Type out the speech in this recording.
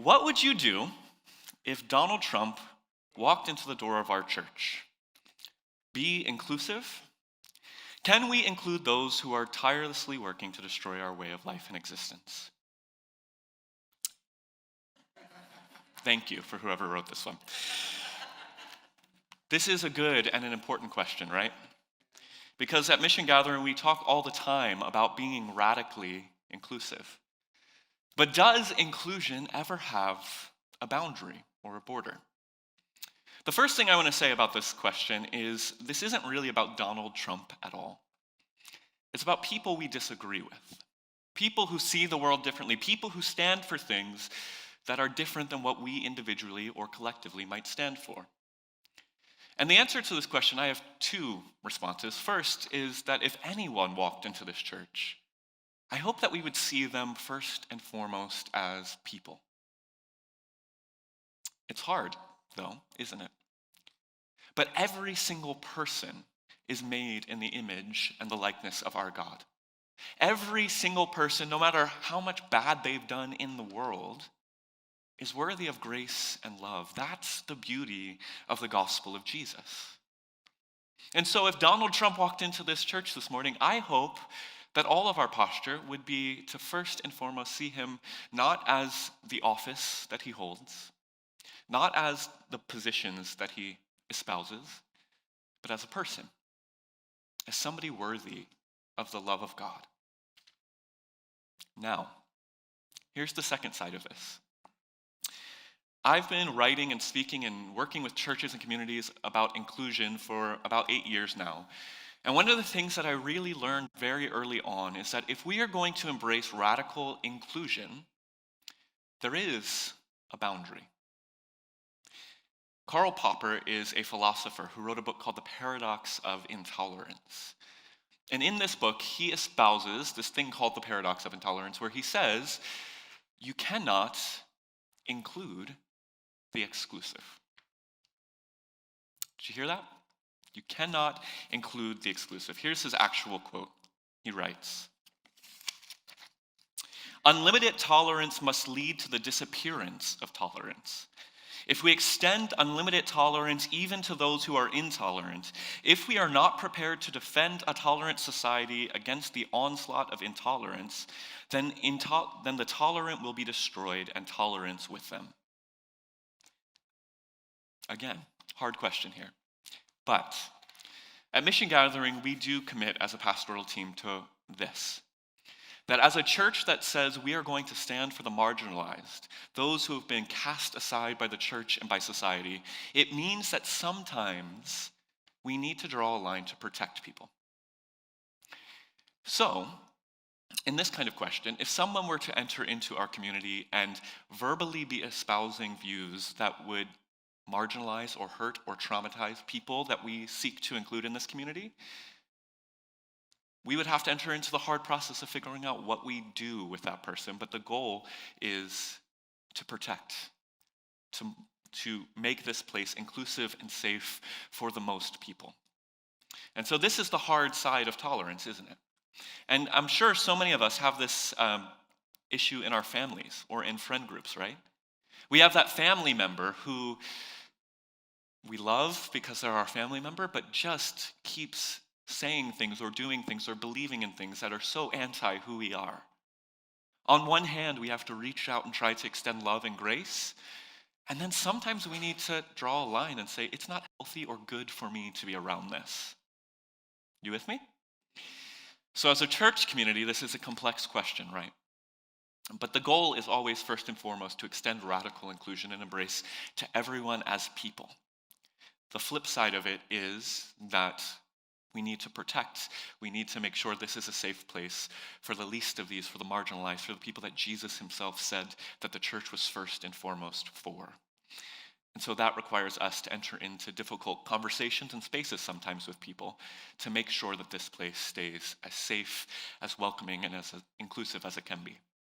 What would you do if Donald Trump walked into the door of our church? Be inclusive? Can we include those who are tirelessly working to destroy our way of life and existence? Thank you for whoever wrote this one. This is a good and an important question, right? Because at Missiongathering, we talk all the time about being radically inclusive. But does inclusion ever have a boundary or a border? The first thing I want to say about this question is this isn't really about Donald Trump at all. It's about people we disagree with. People who see the world differently. People who stand for things that are different than what we individually or collectively might stand for. And the answer to this question, I have two responses. First is that if anyone walked into this church, I hope that we would see them first and foremost as people. It's hard, though, isn't it? But every single person is made in the image and the likeness of our God. Every single person, no matter how much bad they've done in the world, is worthy of grace and love. That's the beauty of the gospel of Jesus. And so if Donald Trump walked into this church this morning, I hope that all of our posture would be to first and foremost see him not as the office that he holds, not as the positions that he espouses, but as a person, as somebody worthy of the love of God. Now, here's the second side of this. I've been writing and speaking and working with churches and communities about inclusion for about 8 years now. And one of the things that I really learned very early on is that if we are going to embrace radical inclusion, there is a boundary. Karl Popper is a philosopher who wrote a book called The Paradox of Intolerance. And in this book, he espouses this thing called the paradox of intolerance, where he says, you cannot include the exclusive. Did you hear that? You cannot include the exclusive. Here's his actual quote. He writes, "Unlimited tolerance must lead to the disappearance of tolerance. If we extend unlimited tolerance even to those who are intolerant, if we are not prepared to defend a tolerant society against the onslaught of intolerance, then the tolerant will be destroyed and tolerance with them." Again, hard question here. But at Missiongathering, we do commit as a pastoral team to this. That as a church that says we are going to stand for the marginalized, those who have been cast aside by the church and by society, it means that sometimes we need to draw a line to protect people. So, in this kind of question, if someone were to enter into our community and verbally be espousing views that would marginalize or hurt or traumatize people that we seek to include in this community, we would have to enter into the hard process of figuring out what we do with that person. But the goal is to protect, to make this place inclusive and safe for the most people. And so this is the hard side of tolerance, isn't it? And I'm sure so many of us have this issue in our families or in friend groups, right? We have that family member who we love because they're our family member, but just keeps saying things or doing things or believing in things that are so anti who we are. On one hand, we have to reach out and try to extend love and grace. And then sometimes we need to draw a line and say, it's not healthy or good for me to be around this. You with me? So as a church community, this is a complex question, right? But the goal is always first and foremost to extend radical inclusion and embrace to everyone as people. The flip side of it is that we need to protect. We need to make sure this is a safe place for the least of these, for the marginalized, for the people that Jesus himself said that the church was first and foremost for. And so that requires us to enter into difficult conversations and spaces sometimes with people to make sure that this place stays as safe, as welcoming, and as inclusive as it can be.